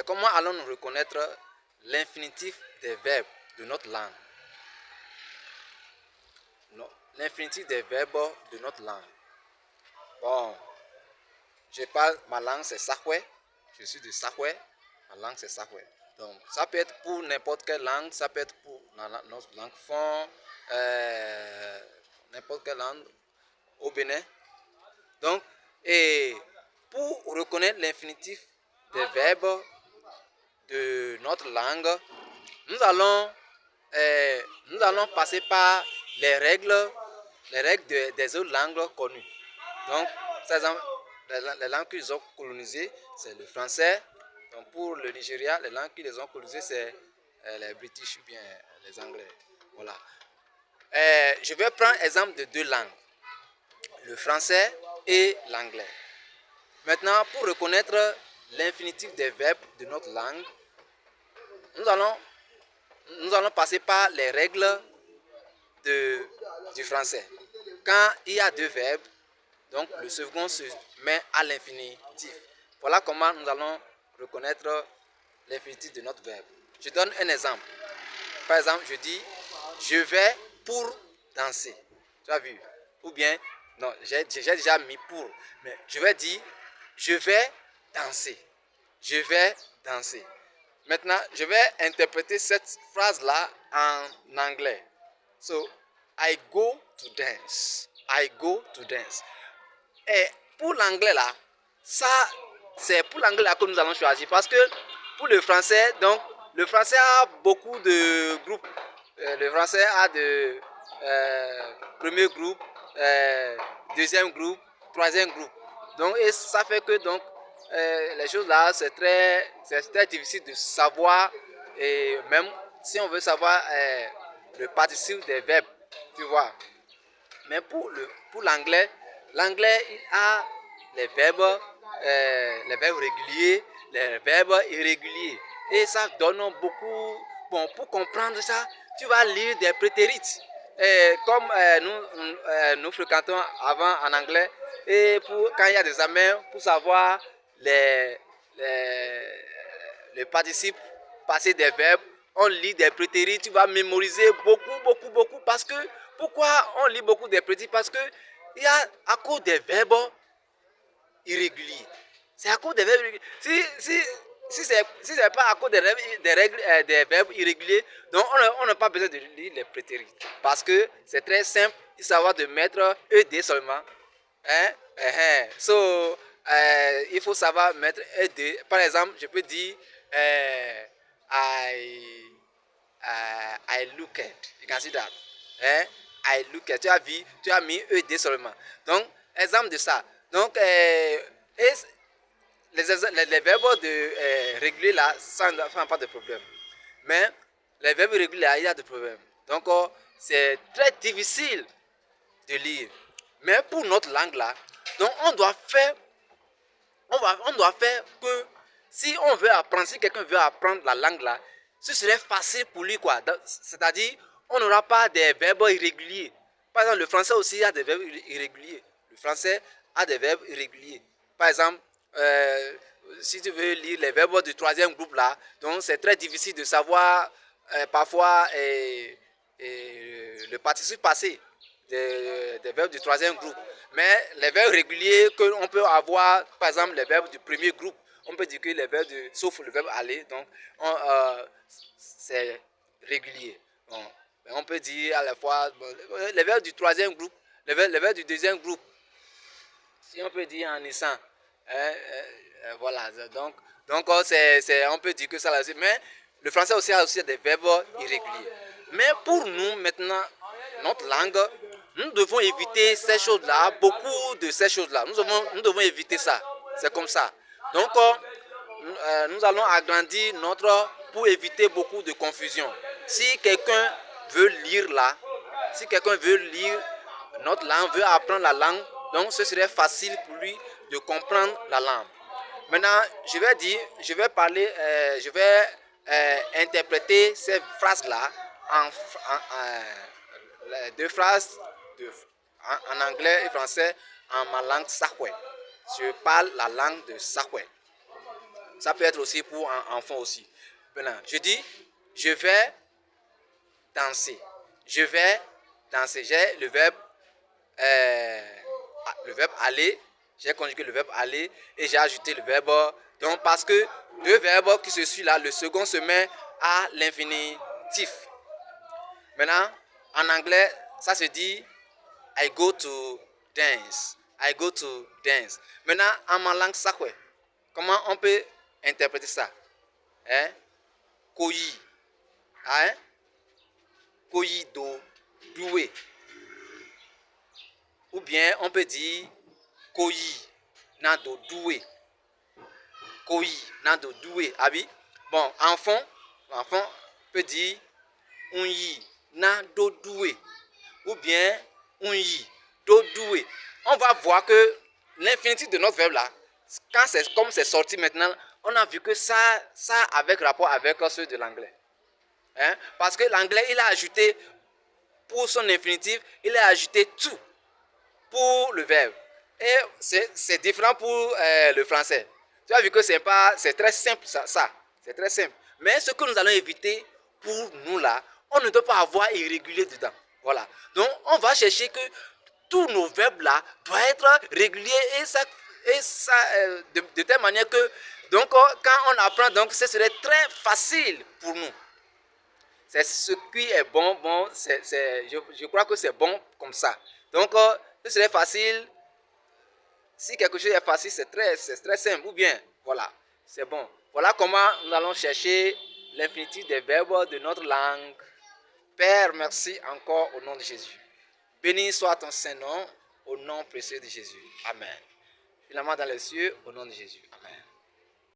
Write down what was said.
Comment allons-nous reconnaître l'infinitif des verbes de notre langue? Non, l'infinitif des verbes de notre langue. Bon, je parle, ma langue c'est Sahwe, je suis de Sahwe, ma langue c'est Sahwe. Donc, ça peut être pour n'importe quelle langue, ça peut être pour notre langue fond, n'importe quelle langue au Bénin. Donc, et pour reconnaître l'infinitif des verbes de notre langue, nous allons, nous allons passer par les règles des autres langues connues. Donc, les langues qu'ils ont colonisées, c'est le français. Donc, pour le Nigeria, les langues qu'ils ont colonisées, c'est les British ou bien les Anglais. Voilà. Je vais prendre l'exemple de deux langues, le français et l'anglais. Maintenant, pour reconnaître l'infinitif des verbes de notre langue, nous allons passer par les règles du français. Quand il y a deux verbes, donc le second se met à l'infinitif. Voilà comment nous allons reconnaître l'infinitif de notre verbe. Je donne un exemple. Par exemple, je dis je vais pour danser. Tu as vu? Ou bien, non, j'ai déjà mis pour. Mais je vais dire je vais danser. Je vais danser. Maintenant, je vais interpréter cette phrase-là en anglais. So, I go to dance. I go to dance. Et pour l'anglais là, ça, c'est pour l'anglais là que nous allons choisir. Parce que pour le français, donc, le français a beaucoup de groupes. Le français a de premier groupe, deuxième groupe, troisième groupe. Donc, et ça fait que donc, les choses là, c'est très difficile de savoir. Et même si on veut savoir le participe des verbes, tu vois. Mais pour l'anglais, l'anglais il a les verbes réguliers, les verbes irréguliers. Et ça donne beaucoup. Bon, pour comprendre ça, tu vas lire des prétérites. Comme nous fréquentons avant en anglais, et quand il y a des examens, pour savoir les participes passés des verbes, on lit des prétérites, tu vas mémoriser beaucoup. Parce que, pourquoi on lit beaucoup des prétérites? Parce que, il y a à cause des verbes irréguliers. C'est à cause des verbes irréguliers. Si c'est pas à cause des verbes irréguliers, donc on n'a pas besoin de lire les prétérites. Parce que c'est très simple, il savoir de mettre ED seulement. Hein? So, il faut savoir mettre ED. Par exemple, je peux dire I look at. You can see that. I look at. Tu as mis ED seulement. Donc, exemple de ça. Donc, les verbes réguliers là, ça n'a pas de problème. Mais les verbes irréguliers là, il y a des problèmes. Donc, c'est très difficile de lire. Mais pour notre langue là, donc on doit faire que si on veut apprendre, si quelqu'un veut apprendre la langue là, ce serait facile pour lui quoi. C'est-à-dire, on n'aura pas des verbes irréguliers. Par exemple, le français aussi a des verbes irréguliers. Le français a des verbes irréguliers. Par exemple, si tu veux lire les verbes du troisième groupe là, donc c'est très difficile de savoir parfois le participe passé des verbes du troisième groupe. Mais les verbes réguliers qu'on peut avoir, par exemple les verbes du premier groupe, on peut dire que les verbes sauf le verbe aller, donc c'est régulier. Bon, on peut dire à la fois les verbes du troisième groupe, les verbes du deuxième groupe, si on peut dire en naissant. Voilà, donc on peut dire que ça là. Mais le français aussi a aussi des verbes irréguliers. Mais pour nous maintenant, notre langue, nous devons éviter ces choses-là, beaucoup de ces choses-là. Nous devons éviter ça. C'est comme ça. Donc, nous allons agrandir pour éviter beaucoup de confusion. Si quelqu'un veut lire là, si quelqu'un veut lire notre langue, veut apprendre la langue, donc ce serait facile pour lui de comprendre la langue. Maintenant, je vais interpréter ces phrases-là les deux phrases en anglais et français en ma langue Sahwe. Je parle la langue de Sahwe. Ça peut être aussi pour un enfant aussi. Maintenant, je dis, je vais danser. Je vais danser. J'ai le verbe aller. J'ai conjugué le verbe aller et j'ai ajouté le verbe. Donc, parce que deux verbes qui se suivent là, le second se met à l'infinitif. Maintenant, en anglais, ça se dit I go to dance. I go to dance. Maintenant, en ma langue sakwe, comment on peut interpréter ça? Hein? Koyi. Hein? Koyi do doué. Ou bien on peut dire koyi na do doué. Koyi na do doué. Abi? Bon, enfant peut dire unyi na do doué. Ou bien unyi do doué. On va voir que l'infinitif de notre verbe là, quand c'est comme c'est sorti maintenant, on a vu que ça avec rapport avec ceux de l'anglais. Hein? Parce que l'anglais, il a ajouté pour son infinitif, il a ajouté tout pour le verbe. Et c'est différent pour le français. Tu as vu que c'est très simple ça. C'est très simple. Mais ce que nous allons éviter pour nous là, on ne doit pas avoir irrégulier dedans. Voilà. Donc on va chercher que tous nos verbes là doivent être réguliers et ça de telle manière que donc quand on apprend, donc ce serait très facile pour nous. C'est ce qui est bon, je crois que c'est bon comme ça. Donc, ce serait facile. Si quelque chose est facile, c'est très simple. Ou bien, voilà, c'est bon. Voilà comment nous allons chercher l'infinitif des verbes de notre langue. Père, merci encore au nom de Jésus. Béni soit ton Saint-Nom, au nom précieux de Jésus. Amen. Finalement, dans les cieux, au nom de Jésus. Amen.